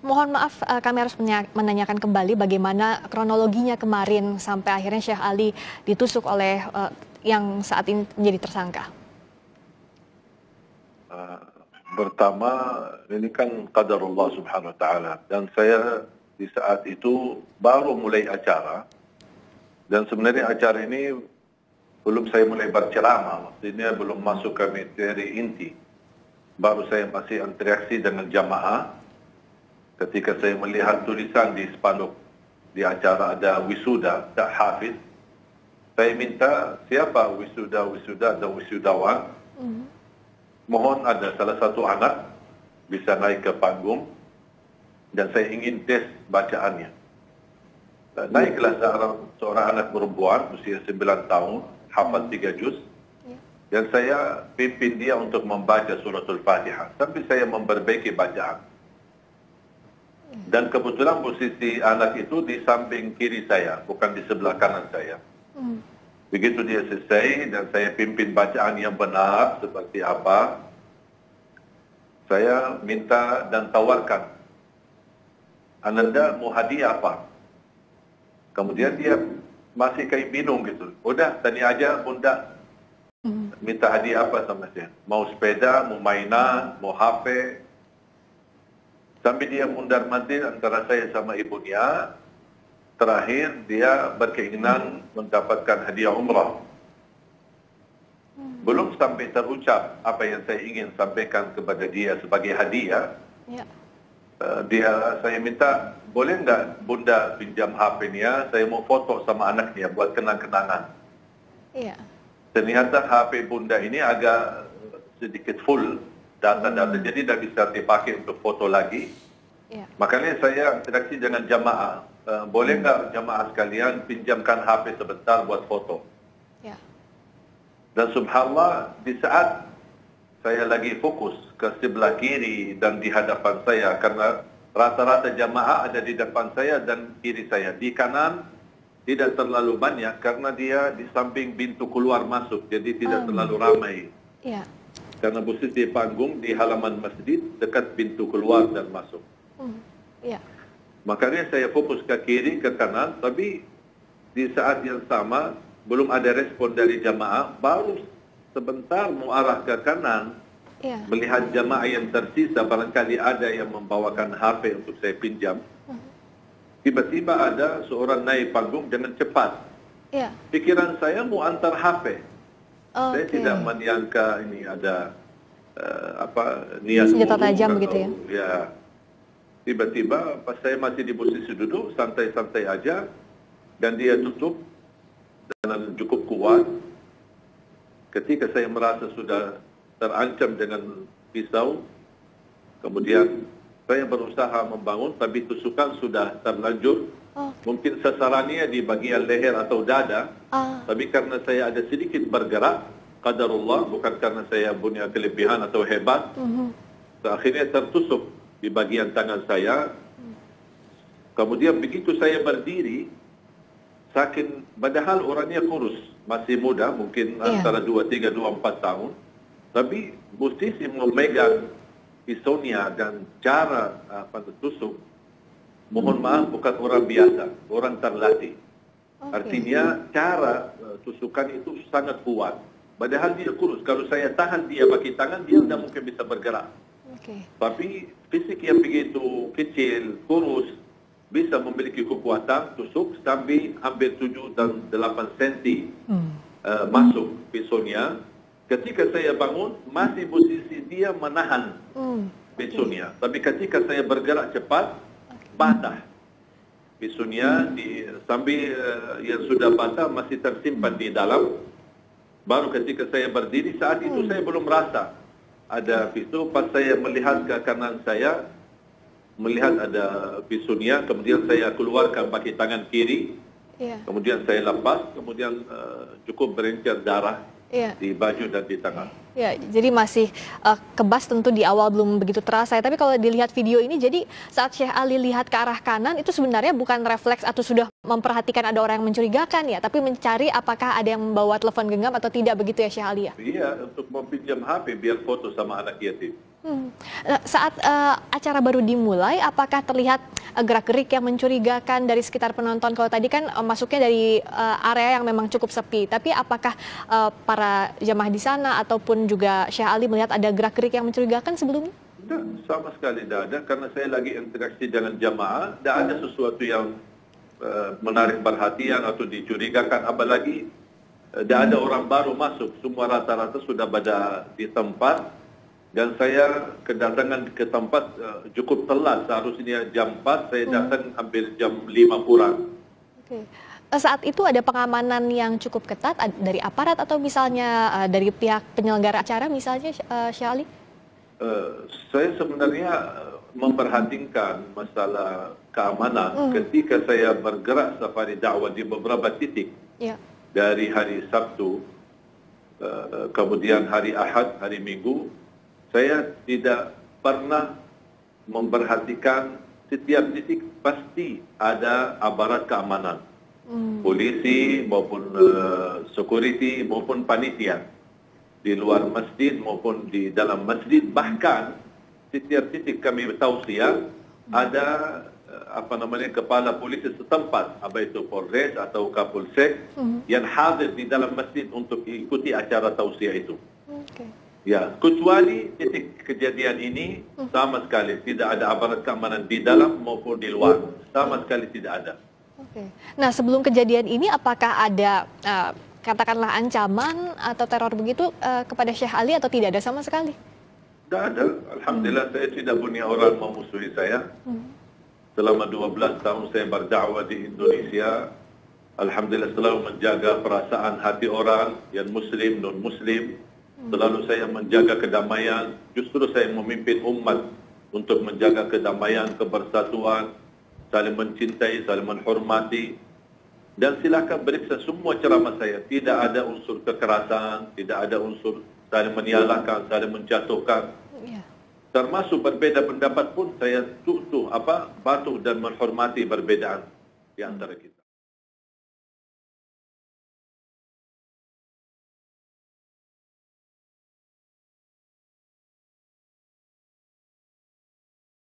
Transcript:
Mohon maaf, kami harus menanyakan kembali bagaimana kronologinya kemarin sampai akhirnya Syekh Ali ditusuk oleh yang saat ini menjadi tersangka. Pertama, ini kan qadarullah subhanahu wa ta'ala. Dan saya di saat itu baru mulai acara. Dan sebenarnya acara ini belum saya mulai berceramah. Maksudnya belum masuk ke materi inti. Baru saya masih interaksi dengan jamaah. Ketika saya melihat tulisan di spanduk di acara ada wisuda, tak hafiz. Saya minta siapa wisuda dan wisudawan. Mohon ada salah satu anak bisa naik ke panggung dan saya ingin tes bacaannya. Naiklah seorang anak perempuan usia 9 tahun, hafal 3 juz. Dan saya pimpin dia untuk membaca suratul Fatihah sampai saya memperbaiki bacaan. Dan kebetulan posisi anak itu di samping kiri saya, bukan di sebelah kanan saya. Begitu dia selesai dan saya pimpin bacaan yang benar seperti apa, saya minta dan tawarkan, Ananda mau hadiah apa? Kemudian dia masih kayak bingung gitu. Udah, tadi aja bunda minta hadiah apa sama saya? Mau sepeda, mau mainan, mau HP. Sampai dia mundar-mandir antara saya sama ibunya. Terakhir dia berkeinginan mendapatkan hadiah umrah. Belum sampai terucap apa yang saya ingin sampaikan kepada dia sebagai hadiah. Saya minta, boleh nggak bunda pinjam HP-nya? Saya mau foto sama anaknya buat kenang-kenangan. Ternyata HP bunda ini agak sedikit full data-data, jadi tidak bisa dipakai untuk foto lagi. Makanya saya interaksi dengan jamaah. Boleh nggak jamaah sekalian pinjamkan HP sebentar buat foto? Dan subhanallah, di saat saya lagi fokus ke sebelah kiri dan di hadapan saya, karena rata-rata jamaah ada di depan saya dan kiri saya. Di kanan tidak terlalu banyak karena dia di samping pintu keluar masuk, jadi tidak terlalu ramai. Karena posisi panggung di halaman masjid dekat pintu keluar dan masuk. Makanya saya fokus ke kiri, ke kanan, tapi di saat yang sama belum ada respon dari jamaah, baru sebentar mau arah ke kanan, melihat jamaah yang tersisa, barangkali ada yang membawakan HP untuk saya pinjam. Tiba-tiba ada seorang naik panggung dengan cepat. Pikiran saya mau antar HP. Saya tidak menyangka ini ada niat senjata tajam begitu ya. Tiba-tiba pas saya masih di posisi duduk, santai-santai aja, dan dia tutup dengan cukup kuat. Ketika saya merasa sudah terancam dengan pisau, kemudian saya berusaha membangun, tapi tusukan sudah terlanjur. Mungkin sasarannya di bagian leher atau dada, tapi karena saya ada sedikit bergerak, qadarullah, bukan karena saya punya kelebihan atau hebat, akhirnya tertusuk di bagian tangan saya. Kemudian begitu saya berdiri, saking padahal orangnya kurus, masih muda, mungkin antara 23, 24 tahun, tapi posisi memegang pisaunya dan cara tusuk, mohon maaf, bukan orang biasa, orang terlatih. Artinya cara tusukan itu sangat kuat. Padahal dia kurus, kalau saya tahan dia pakai tangan, dia tidak mungkin bisa bergerak. Tapi fisik yang begitu kecil, kurus, bisa memiliki kekuatan tusuk sampai hampir 7 dan 8 cm masuk pisaunya. Ketika saya bangun, masih posisi dia menahan pisaunya. Tapi ketika saya bergerak cepat, patah pisaunya sampai yang sudah patah masih tersimpan di dalam. Baru ketika saya berdiri, saat itu saya belum merasa ada pisau. Pas saya melihat ke kanan saya, melihat ada pisaunya, kemudian saya keluarkan pakai tangan kiri, kemudian saya lepas, kemudian cukup berincar darah di baju dan di tangan. Jadi masih kebas tentu di awal belum begitu terasa. Tapi kalau dilihat video ini, jadi saat Syekh Ali lihat ke arah kanan itu sebenarnya bukan refleks atau sudah memperhatikan ada orang yang mencurigakan ya, tapi mencari apakah ada yang membawa telepon genggam atau tidak, begitu ya Syekh Ali ya? Iya, untuk meminjam HP biar foto sama anak yatim. Saat acara baru dimulai, apakah terlihat gerak-gerik yang mencurigakan dari sekitar penonton? Kalau tadi kan masuknya dari area yang memang cukup sepi, tapi apakah para jamaah di sana ataupun juga Syekh Ali melihat ada gerak-gerik yang mencurigakan sebelumnya? Tidak, sama sekali tidak ada, karena saya lagi interaksi dengan jamaah, tidak ada sesuatu yang menarik perhatian atau dicurigakan, apalagi tidak ada orang baru masuk, semua rata-rata sudah pada di tempat. Dan saya kedatangan ke tempat cukup telat, seharusnya jam 4, saya datang hampir jam 5 kurang. Oke. Saat itu ada pengamanan yang cukup ketat dari aparat atau misalnya dari pihak penyelenggara acara misalnya, Syekh Ali? Saya sebenarnya memperhatikan masalah keamanan ketika saya bergerak safari dakwah di beberapa titik. Ya. Dari hari Sabtu, kemudian hari Ahad, hari Minggu, saya tidak pernah memperhatikan setiap titik pasti ada aparat keamanan. Polisi maupun security maupun panitia. Di luar masjid maupun di dalam masjid. Bahkan setiap titik kami tausiah ada kepala polisi setempat, apa itu Polres atau Kapolsek yang hadir di dalam masjid untuk ikuti acara tausiah itu. Okay. Ya, kecuali titik kejadian ini sama sekali tidak ada aparat keamanan di dalam maupun di luar, sama sekali tidak ada. Oke. Nah, sebelum kejadian ini apakah ada katakanlah ancaman atau teror begitu kepada Syekh Ali atau tidak ada sama sekali? Tidak ada. Alhamdulillah saya tidak punya orang memusuhi saya. Selama 12 tahun saya berdakwah di Indonesia, alhamdulillah selalu menjaga perasaan hati orang yang muslim, non-muslim. Selalu saya menjaga kedamaian. Justru saya memimpin umat untuk menjaga kedamaian, kebersatuan, saling mencintai, saling menghormati. Dan silakan periksa semua ceramah saya. Tidak ada unsur kekerasan, tidak ada unsur saling menyalahkan, saling menjatuhkan. Ya. Termasuk berbeda pendapat pun saya patuh dan menghormati perbedaan di antara kita.